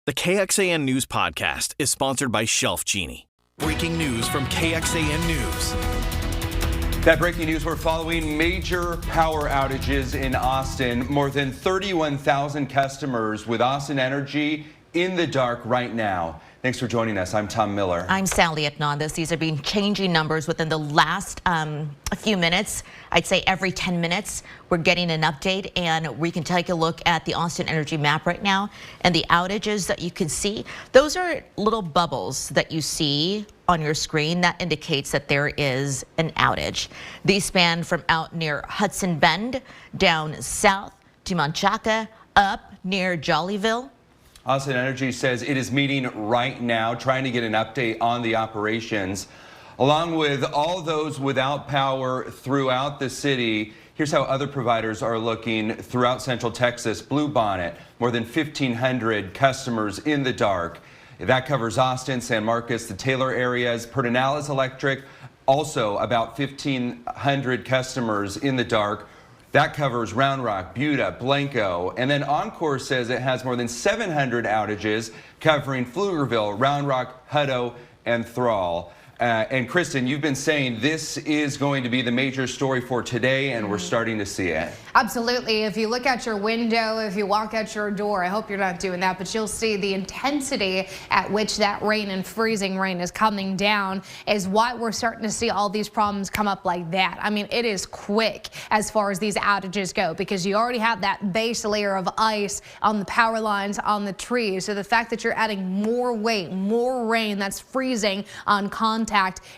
The KXAN News Podcast is sponsored by Shelf Genie. Breaking news from KXAN News. That breaking news, we're following major power outages in Austin. More than 31,000 customers with Austin Energy in the dark right now. Thanks for joining us. I'm Tom Miller. I'm Sally Hernandez. These have been changing numbers within the last few minutes. I'd say every 10 minutes we're getting an update, and we can take a look at the Austin Energy map right now. And the outages that you can see, those are little bubbles that you see on your screen. That indicates that there is an outage. These span from out near Hudson Bend down south to Manchaca, up near Jollyville. Austin Energy says it is meeting right now, trying to get an update on the operations. Along with all those without power throughout the city, here's how other providers are looking throughout Central Texas. Bluebonnet, more than 1,500 customers in the dark. That covers Austin, San Marcos, the Taylor areas. Pedernales Electric, also about 1,500 customers in the dark. That covers Round Rock, Buda, Blanco, and then Encore says it has more than 700 outages covering Pflugerville, Round Rock, Hutto, and Thrall. And Kristen, you've been saying this is going to be the major story for today, and we're starting to see it. Absolutely. If you look out your window, if you walk out your door, I hope you're not doing that, but you'll see the intensity at which that rain and freezing rain is coming down is why we're starting to see all these problems come up like that. I mean, it is quick as far as these outages go, because you already have that base layer of ice on the power lines, on the trees. So the fact that you're adding more weight, more rain that's freezing on contact,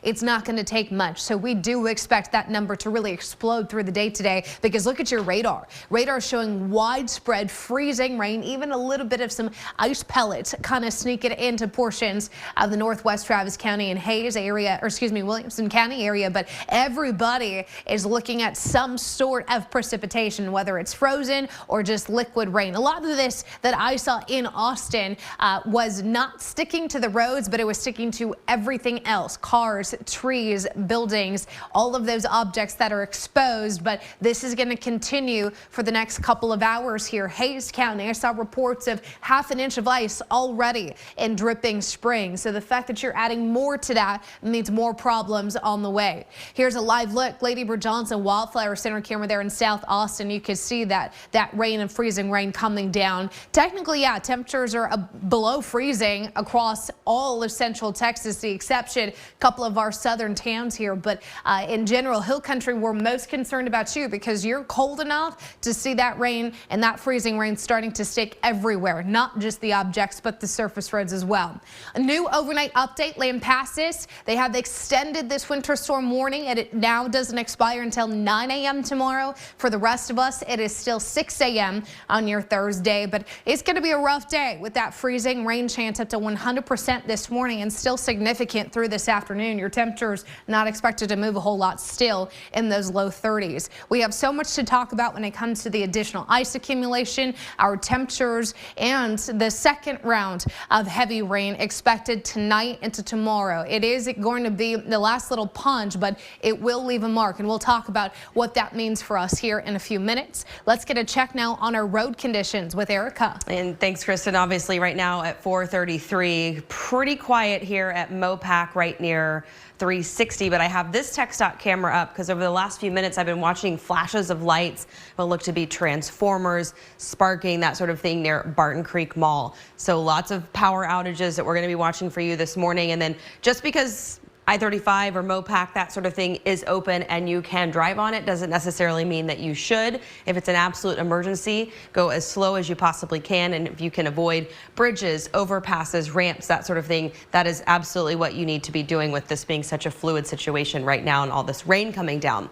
it's not going to take much. So we do expect that number to really explode through the day today, because look at your radar. Radar showing widespread freezing rain, even a little bit of some ice pellets kind of sneaking into portions of the northwest Travis County and Hayes area, or excuse me, Williamson County area. But everybody is looking at some sort of precipitation, whether it's frozen or just liquid rain. A lot of this that I saw in Austin was not sticking to the roads, but it was sticking to everything else. Cars, trees, buildings, all of those objects that are exposed. But this is going to continue for the next couple of hours here. Hayes County, I saw reports of half an inch of ice already in Dripping Springs. So the fact that you're adding more to that means more problems on the way. Here's a live look. Lady Bird Johnson Wildflower Center camera there in South Austin. You can see that rain and freezing rain coming down. Technically, yeah, temperatures are below freezing across all of Central Texas, the exception couple of our southern towns here, but in general, hill country, we're most concerned about you, because you're cold enough to see that rain and that freezing rain starting to stick everywhere, not just the objects, but the surface roads as well. A new overnight update, Lampasas. They have extended this winter storm warning, and it now doesn't expire until 9 a.m. tomorrow. For the rest of us, it is still 6 a.m. on your Thursday, but it's going to be a rough day with that freezing rain chance up to 100% this morning, and still significant through this afternoon. Your temperatures not expected to move a whole lot, still in those low 30s. We have so much to talk about when it comes to the additional ice accumulation, our temperatures, and the second round of heavy rain expected tonight into tomorrow. It is going to be the last little punch, but it will leave a mark, and we'll talk about what that means for us here in a few minutes. Let's get a check now on our road conditions with Erica. And thanks, Kristen. Obviously right now at 4:33, pretty quiet here at Mopac right near 360, but I have this TxDOT camera up because over the last few minutes I've been watching flashes of lights that look to be transformers sparking, that sort of thing, near Barton Creek Mall. So lots of power outages that we're going to be watching for you this morning. And then just because I-35 or Mopac, that sort of thing, is open and you can drive on it doesn't necessarily mean that you should. If it's an absolute emergency, go as slow as you possibly can, and if you can avoid bridges, overpasses, ramps, that sort of thing, that is absolutely what you need to be doing with this being such a fluid situation right now and all this rain coming down.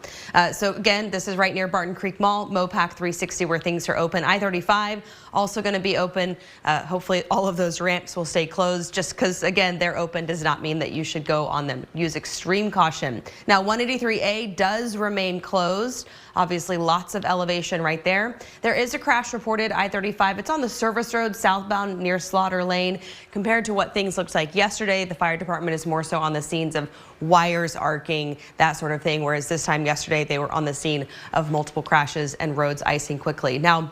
So again, this is right near Barton Creek Mall, Mopac 360 where things are open. I-35 also going to be open. Hopefully all of those ramps will stay closed. Just because, again, they're open does not mean that you should go on them. Use extreme caution. Now 183A does remain closed. Obviously lots of elevation right there. There is a crash reported I-35. It's on the service road southbound near Slaughter Lane. Compared to what things looked like yesterday, the fire department is more so on the scenes of wires arcing, that sort of thing, whereas this time yesterday they were on the scene of multiple crashes and roads icing quickly. Now,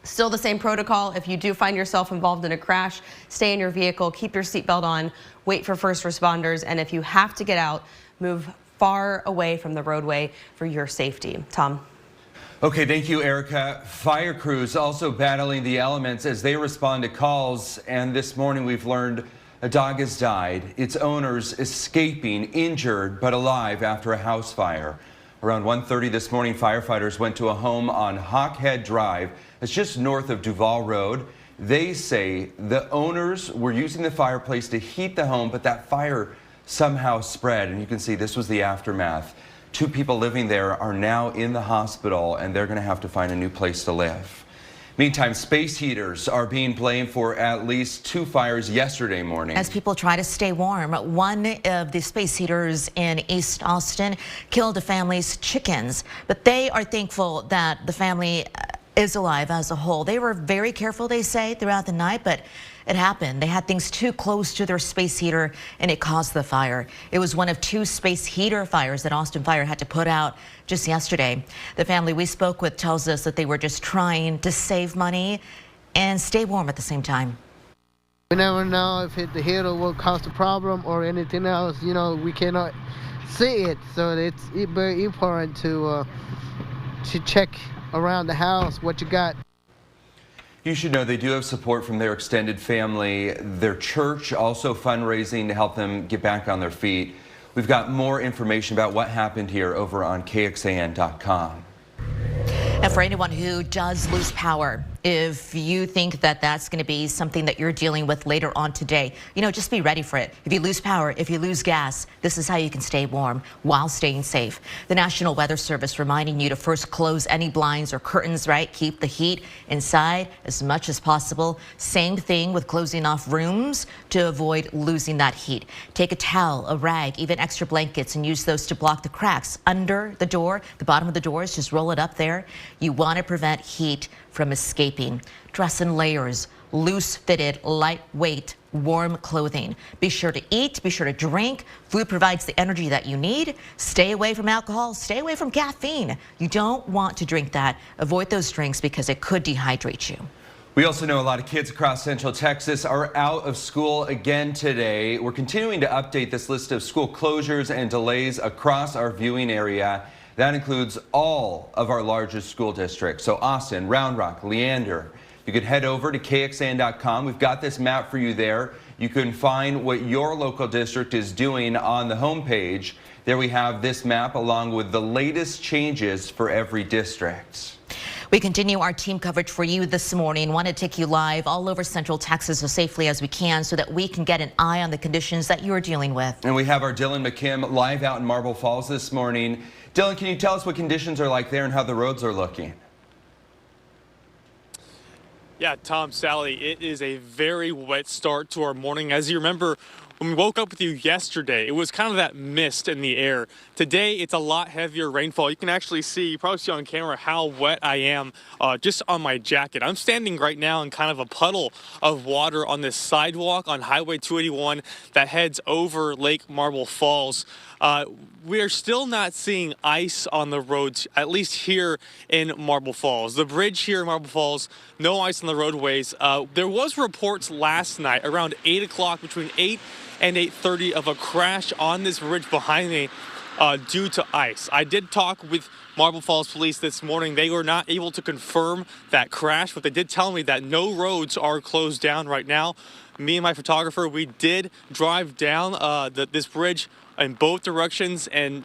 Still the same protocol. If you do find yourself involved in a crash, stay in your vehicle, keep your seatbelt on, wait for first responders, and if you have to get out, move far away from the roadway for your safety. Tom. Okay, thank you, Erica. Fire crews also battling the elements as they respond to calls, and this morning we've learned a dog has died. Its owners escaping injured but alive after a house fire. Around 1:30 this morning, firefighters went to a home on Hawkhead Drive. It's just north of Duval Road. They say the owners were using the fireplace to heat the home, but that fire somehow spread. And you can see this was the aftermath. 2 people living there are now in the hospital, and they're going to have to find a new place to live. Meantime, space heaters are being blamed for at least 2 fires yesterday morning. As people try to stay warm, one of the space heaters in East Austin killed a family's chickens, but they are thankful that the family is alive as a whole. They were very careful, they say, throughout the night, but it happened. They had things too close to their space heater and it caused the fire. It was one of 2 space heater fires that Austin Fire had to put out just yesterday. The family we spoke with tells us that they were just trying to save money and stay warm at the same time. We never know if the heater will cause a problem or anything else. You know, we cannot see it, so it's very important to check around the house what you got. You should know they do have support from their extended family, their church also fundraising to help them get back on their feet. We've got more information about what happened here over on KXAN.com. And for anyone who does lose power, if you think that that's going to be something that you're dealing with later on today, you know, just be ready for it. If you lose power, if you lose gas, this is how you can stay warm while staying safe. The National Weather Service reminding you to first close any blinds or curtains, right? Keep the heat inside as much as possible. Same thing with closing off rooms to avoid losing that heat. Take a towel, a rag, even extra blankets and use those to block the cracks under the door, the bottom of the doors. Just roll it up there. You want to prevent heat from escaping. Dress in layers, loose fitted, lightweight, warm clothing. Be sure to eat, be sure to drink. Food provides the energy that you need. Stay away from alcohol, stay away from caffeine. You don't want to drink that. Avoid those drinks because it could dehydrate you. We also know a lot of kids across Central Texas are out of school again today. We're continuing to update this list of school closures and delays across our viewing area. That includes all of our largest school districts. So Austin, Round Rock, Leander. You can head over to KXAN.com. We've got this map for you there. You can find what your local district is doing on the homepage. There we have this map along with the latest changes for every district. We continue our team coverage for you this morning. Want to take you live all over Central Texas as safely as we can so that we can get an eye on the conditions that you're dealing with. And we have our Dylan McKim live out in Marble Falls this morning. Dylan, can you tell us what conditions are like there and how the roads are looking? Yeah, Tom, Sally, it is a very wet start to our morning. As you remember, when we woke up with you yesterday, it was kind of that mist in the air. Today, it's a lot heavier rainfall. You can actually see, you probably see on camera how wet I am just on my jacket. I'm standing right now in kind of a puddle of water on this sidewalk on Highway 281 that heads over Lake Marble Falls. We are still not seeing ice on the roads, at least here in Marble Falls. The bridge here in Marble Falls, no ice on the roadways. There was reports last night around 8 o'clock, between 8 and 8:30 of a crash on this bridge behind me due to ice. I did talk with Marble Falls Police this morning. They were not able to confirm that crash, but they did tell me that no roads are closed down right now. Me and my photographer, we did drive down this bridge in both directions, and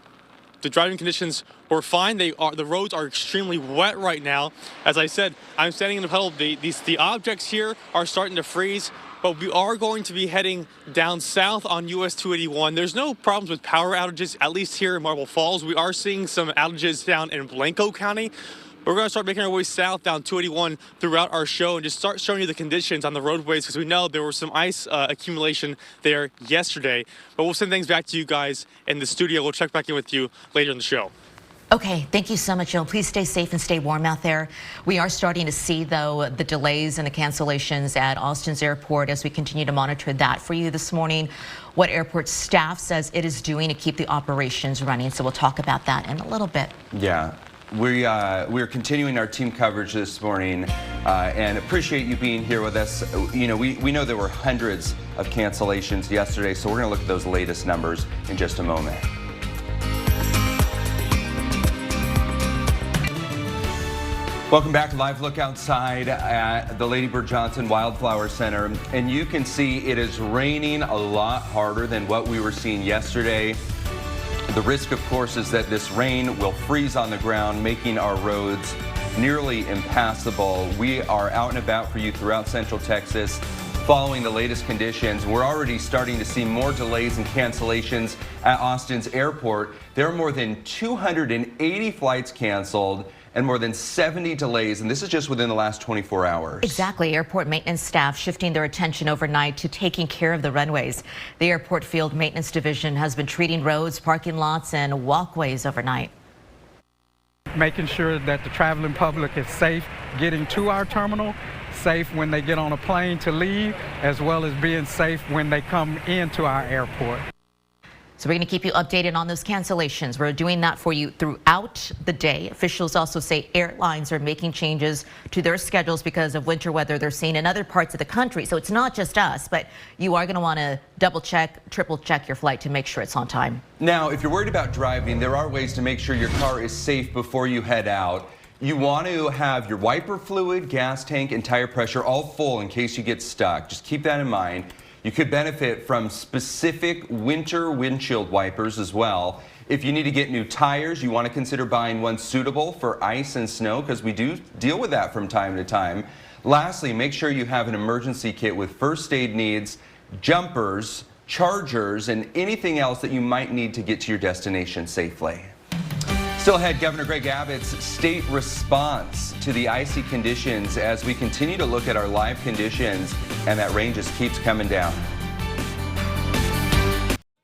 the driving conditions were fine. The roads are extremely wet right now. As I said, I'm standing in the puddle. The objects here are starting to freeze, but we are going to be heading down south on US 281. There's no problems with power outages, at least here in Marble Falls. We are seeing some outages down in Blanco County. We're going to start making our way south down 281 throughout our show and just start showing you the conditions on the roadways because we know there was some ice accumulation there yesterday. But we'll send things back to you guys in the studio. We'll check back in with you later in the show. Okay, thank you so much, Jill. Please stay safe and stay warm out there. We are starting to see, though, the delays and the cancellations at Austin's airport as we continue to monitor that for you this morning. What airport staff says it is doing to keep the operations running. So we'll talk about that in a little bit. Yeah. We're continuing our team coverage this morning and appreciate you being here with us. You know, we know there were hundreds of cancellations yesterday, so we're going to look at those latest numbers in just a moment. Welcome back to Live Look outside at the Lady Bird Johnson Wildflower Center, and you can see it is raining a lot harder than what we were seeing yesterday. The risk, of course, is that this rain will freeze on the ground, making our roads nearly impassable. We are out and about for you throughout Central Texas, following the latest conditions. We're already starting to see more delays and cancellations at Austin's airport. There are more than 280 flights canceled and more than 70 delays, and this is just within the last 24 hours. Exactly. Airport maintenance staff shifting their attention overnight to taking care of the runways. The Airport Field Maintenance Division has been treating roads, parking lots, and walkways overnight. Making sure that the traveling public is safe getting to our terminal, safe when they get on a plane to leave, as well as being safe when they come into our airport. So we're going to keep you updated on those cancellations. We're doing that for you throughout the day. Officials also say airlines are making changes to their schedules because of winter weather they're seeing in other parts of the country. So it's not just us, but you are going to want to double check, triple check your flight to make sure it's on time. Now, if you're worried about driving, there are ways to make sure your car is safe before you head out. You want to have your wiper fluid, gas tank, and tire pressure all full in case you get stuck. Just keep that in mind. You could benefit from specific winter windshield wipers as well. If you need to get new tires, you want to consider buying ones suitable for ice and snow, because we do deal with that from time to time. Lastly, make sure you have an emergency kit with first aid needs, jumpers, chargers, and anything else that you might need to get to your destination safely. Still ahead, Governor Greg Abbott's state response to the icy conditions as we continue to look at our live conditions, and that rain just keeps coming down.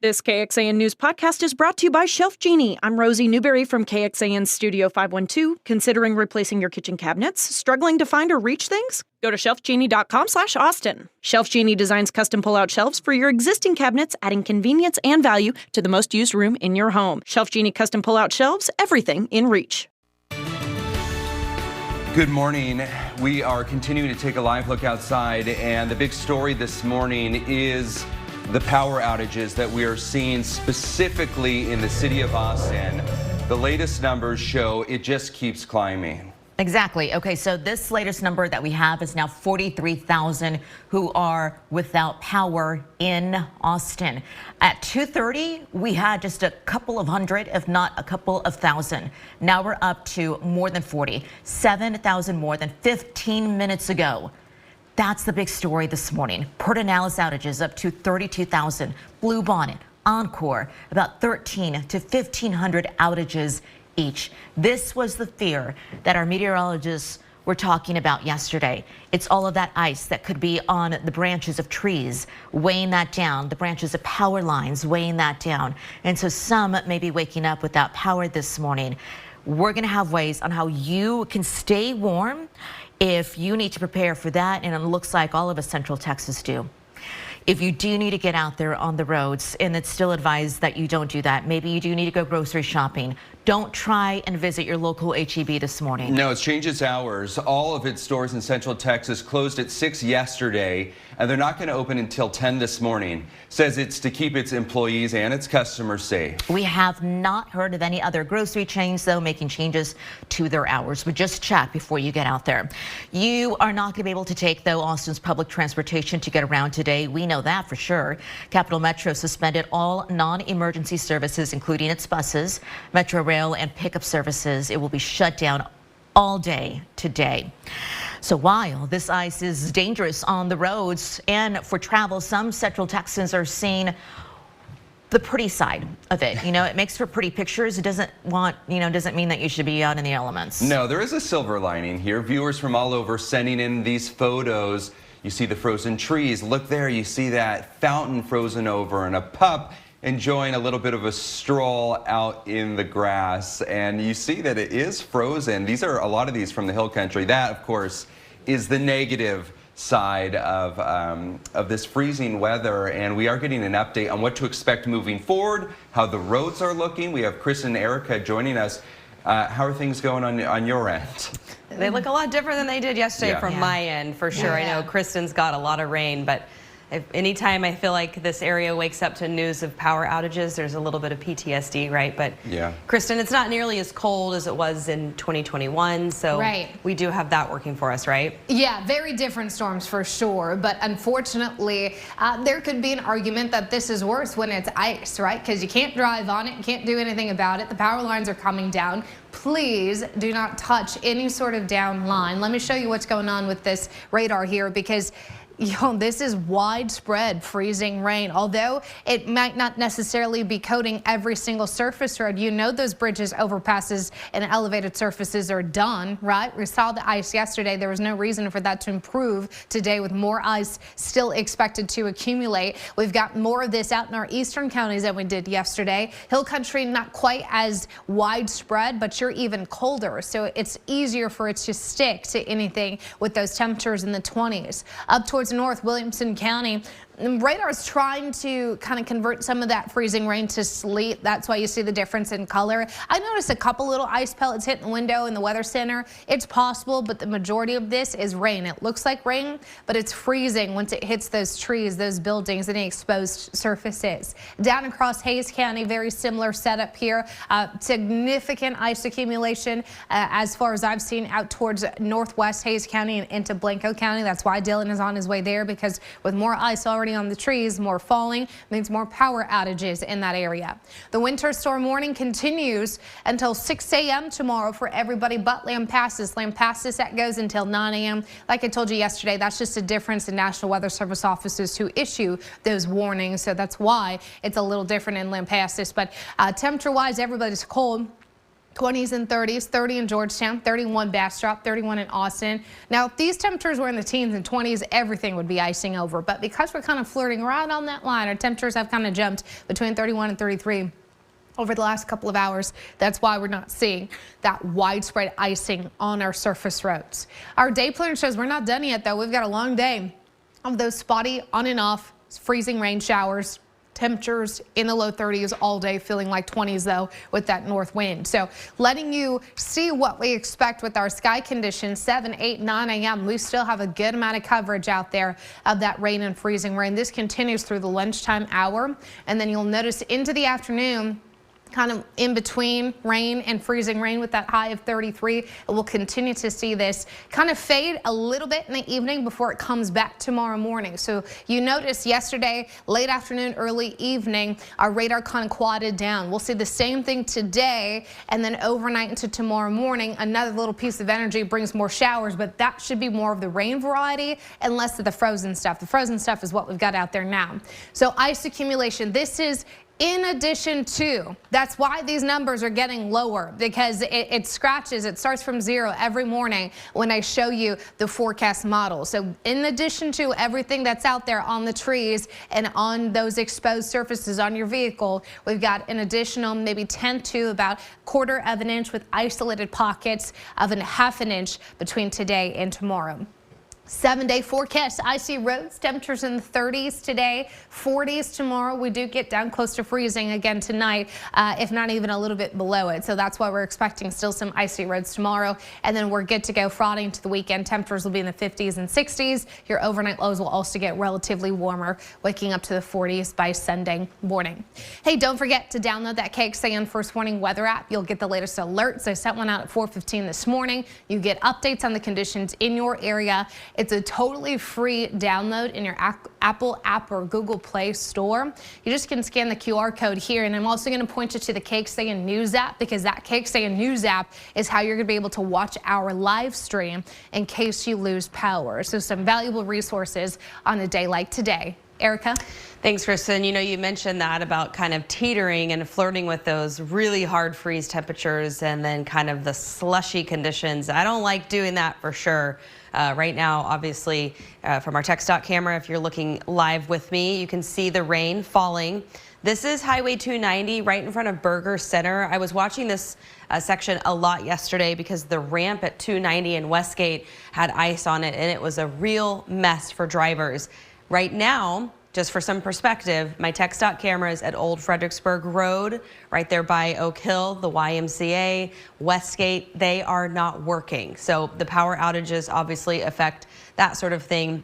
This KXAN News podcast is brought to you by Shelf Genie. I'm Rosie Newberry from KXAN Studio 512. Considering replacing your kitchen cabinets? Struggling to find or reach things? Go to shelfgenie.com/Austin. Shelf Genie designs custom pull-out shelves for your existing cabinets, adding convenience and value to the most used room in your home. Shelf Genie custom pull-out shelves, everything in reach. Good morning. We are continuing to take a live look outside, and the big story this morning is the power outages that we are seeing specifically in the city of Austin. The latest numbers show it just keeps climbing. Exactly. Okay, so this latest number that we have is now 43,000 who are without power in Austin. At 2:30, we had just a couple of hundred, if not a couple of thousand. Now we're up to more than 40, 7,000 more than 15 minutes ago. That's the big story this morning. Pedernales outages up to 32,000. Blue Bonnet, Encore, about 13 to 1,500 outages each. This was the fear that our meteorologists were talking about yesterday. It's all of that ice that could be on the branches of trees, weighing that down, the branches of power lines weighing that down. And so some may be waking up without power this morning. We're going to have ways on how you can stay warm if you need to prepare for that, and it looks like all of us Central Texas do. If you do need to get out there on the roads, and it's still advised that you don't do that, maybe you do need to go grocery shopping, don't try and visit your local H-E-B this morning. No, it's changed its hours. All of its stores in Central Texas closed at 6 yesterday, and they're not going to open until 10 this morning. Says it's to keep its employees and its customers safe. We have not heard of any other grocery chains, though, making changes to their hours. But just check before you get out there. You are not going to be able to take, though, Austin's public transportation to get around today. We know that for sure. Capital Metro suspended all non-emergency services, including its buses, Metro Rail, and pickup services. It will be shut down all day today. So while this ice is dangerous on the roads and for travel, some Central Texans are seeing the pretty side of it. You know, it makes for pretty pictures. It doesn't mean that you should be out in the elements. No, there is a silver lining here. Viewers from all over sending in these photos. You see the frozen trees. Look there, you see that fountain frozen over and a pup enjoying a little bit of a stroll out in the grass, and you see that it is frozen. These are a lot of these from the hill country. That, of course, is the negative side of this freezing weather, and we are getting an update on what to expect moving forward, how the roads are looking. We have Chris and Erica joining us. How are things going on your end? They look a lot different than they did yesterday from my end, for sure. I know Kristen's got a lot of rain, but anytime I feel like this area wakes up to news of power outages, there's a little bit of PTSD, right? But Kristen, it's not nearly as cold as it was in 2021, so we do have that working for us, right? Yeah, very different storms for sure, but unfortunately, there could be an argument that this is worse when it's ice, right? Because you can't drive on it, you can't do anything about it. The power lines are coming down. Please do not touch any sort of down line. Let me show you what's going on with this radar here, because this is widespread freezing rain. Although it might not necessarily be coating every single surface road, those bridges, overpasses, and elevated surfaces are done, right? We saw the ice yesterday. There was no reason for that to improve today, with more ice still expected to accumulate. We've got more of this out in our eastern counties than we did yesterday. Hill country, not quite as widespread, but you're even colder, so it's easier for it to stick to anything with those temperatures in the 20s. Up towards North Williamson County, radar is trying to kind of convert some of that freezing rain to sleet. That's why you see the difference in color. I noticed a couple little ice pellets hitting the window in the weather center. It's possible, but the majority of this is rain. It looks like rain, but it's freezing once it hits those trees, those buildings, any exposed surfaces. Down across Hayes County, very similar setup here. Significant ice accumulation as far as I've seen out towards northwest Hayes County and into Blanco County. That's why Dylan is on his way there, because with more ice already on the trees, more falling means more power outages in that area. The winter storm warning continues until 6 a.m. tomorrow for everybody but Lampasas. Lampasas, that goes until 9 a.m. Like I told you yesterday, that's just a difference in National Weather Service offices who issue those warnings. So that's why it's a little different in Lampasas. But temperature-wise, everybody's cold. 20s and 30s, 30 in Georgetown, 31 Bastrop, 31 in Austin. Now, if these temperatures were in the teens and 20s, everything would be icing over. But because we're kind of flirting right on that line, our temperatures have kind of jumped between 31 and 33 over the last couple of hours. That's why we're not seeing that widespread icing on our surface roads. Our day plan shows we're not done yet, though. We've got a long day of those spotty on and off freezing rain showers. Temperatures in the low 30s all day, feeling like 20s though with that north wind. So letting you see what we expect with our sky conditions 7, 8, 9 a.m. We still have a good amount of coverage out there of that rain and freezing rain. This continues through the lunchtime hour, and then you'll notice into the afternoon, kind of in between rain and freezing rain with that high of 33. And we'll continue to see this kind of fade a little bit in the evening before it comes back tomorrow morning. So you notice yesterday, late afternoon, early evening, our radar kind of quadded down. We'll see the same thing today, and then overnight into tomorrow morning, another little piece of energy brings more showers, but that should be more of the rain variety and less of the frozen stuff. The frozen stuff is what we've got out there now. So ice accumulation, this is in addition to, that's why these numbers are getting lower, because it scratches, it starts from 0 every morning when I show you the forecast model. So in addition to everything that's out there on the trees and on those exposed surfaces on your vehicle, we've got an additional maybe 10 to about 1/4 of an inch with isolated pockets of 1/2 inch between today and tomorrow. 7-day forecast, icy roads, temperatures in the 30s today, 40s tomorrow. We do get down close to freezing again tonight, if not even a little bit below it. So that's why we're expecting still some icy roads tomorrow. And then we're good to go Friday into the weekend. Temperatures will be in the 50s and 60s. Your overnight lows will also get relatively warmer, waking up to the 40s by Sunday morning. Hey, don't forget to download that KXAN First Warning weather app. You'll get the latest alerts. I sent one out at 4:15 this morning. You get updates on the conditions in your area. It's a totally free download in your Apple app or Google Play store. You just can scan the QR code here, and I'm also going to point you to the KXAN News app, because that KXAN News app is how you're going to be able to watch our live stream in case you lose power. So some valuable resources on a day like today. Erica? Thanks, Kristen. You mentioned that about kind of teetering and flirting with those really hard freeze temperatures and then kind of the slushy conditions. I don't like doing that for sure. Right now, obviously, from our TechStop camera, if you're looking live with me, you can see the rain falling. This is Highway 290 right in front of Burger Center. I was watching this section a lot yesterday because the ramp at 290 in Westgate had ice on it, and it was a real mess for drivers. Right now, just for some perspective, my TxDOT cameras at Old Fredericksburg Road, right there by Oak Hill, the YMCA, Westgate, they are not working. So the power outages obviously affect that sort of thing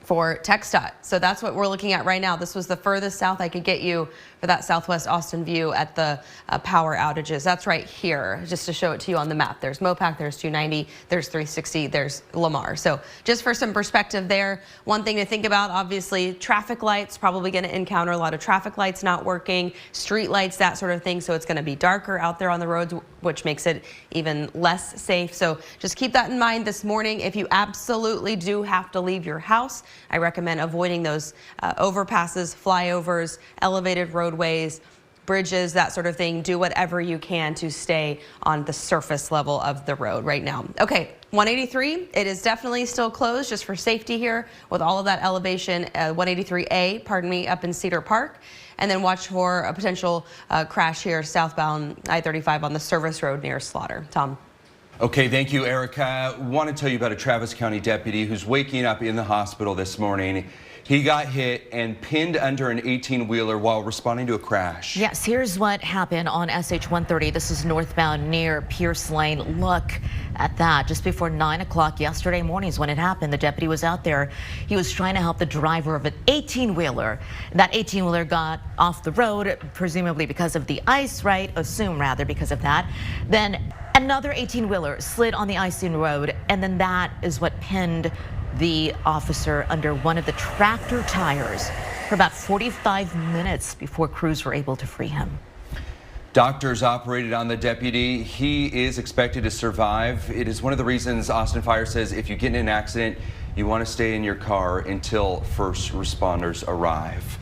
for TxDOT. So that's what we're looking at right now. This was the furthest south I could get you for that Southwest Austin view at the power outages. That's right here, just to show it to you on the map. There's Mopac, there's 290, there's 360, there's Lamar. So just for some perspective there, one thing to think about, obviously, traffic lights, probably going to encounter a lot of traffic lights not working, street lights, that sort of thing. So it's going to be darker out there on the roads, which makes it even less safe. So just keep that in mind this morning. If you absolutely do have to leave your house, I recommend avoiding those overpasses, flyovers, elevated roadways, bridges, that sort of thing. Do whatever you can to stay on the surface level of the road right now. Okay, 183, it is definitely still closed just for safety here with all of that elevation. 183A, pardon me, up in Cedar Park. And then watch for a potential crash here southbound I-35 on the service road near Slaughter. Tom. Okay, thank you, Erica. Want to tell you about a Travis County deputy who's waking up in the hospital this morning. He got hit and pinned under an 18-wheeler while responding to a crash. Yes, here's what happened on SH 130. This is northbound near Pierce Lane. Look at that. Just before 9 o'clock yesterday morning is when it happened. The deputy was out there. He was trying to help the driver of an 18-wheeler. That 18-wheeler got off the road, presumably because of the ice, right? Assume rather because of that. Then another 18-wheeler slid on the icy road, and then that is what pinned the officer under one of the tractor tires for about 45 minutes before crews were able to free him. Doctors operated on the deputy. He is expected to survive. It is one of the reasons Austin Fire says if you get in an accident, you want to stay in your car until first responders arrive.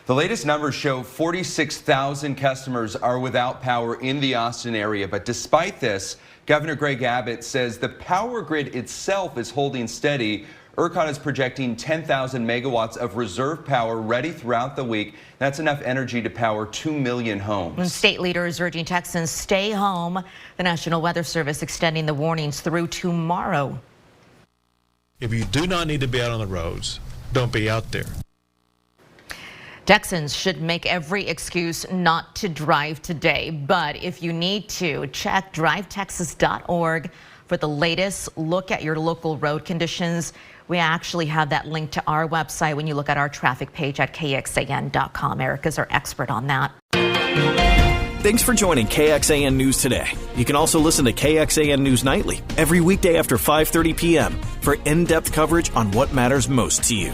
The latest numbers show 46,000 customers are without power in the Austin area. But despite this, Governor Greg Abbott says the power grid itself is holding steady. ERCOT is projecting 10,000 megawatts of reserve power ready throughout the week. That's enough energy to power 2 million homes. And state leaders urging Texans stay home. The National Weather Service extending the warnings through tomorrow. If you do not need to be out on the roads, don't be out there. Texans should make every excuse not to drive today, but if you need to, check drivetexas.org for the latest look at your local road conditions. We actually have that link to our website when you look at our traffic page at KXAN.com. Erica's our expert on that. Thanks for joining KXAN News today. You can also listen to KXAN News Nightly every weekday after 5:30 p.m. for in-depth coverage on what matters most to you.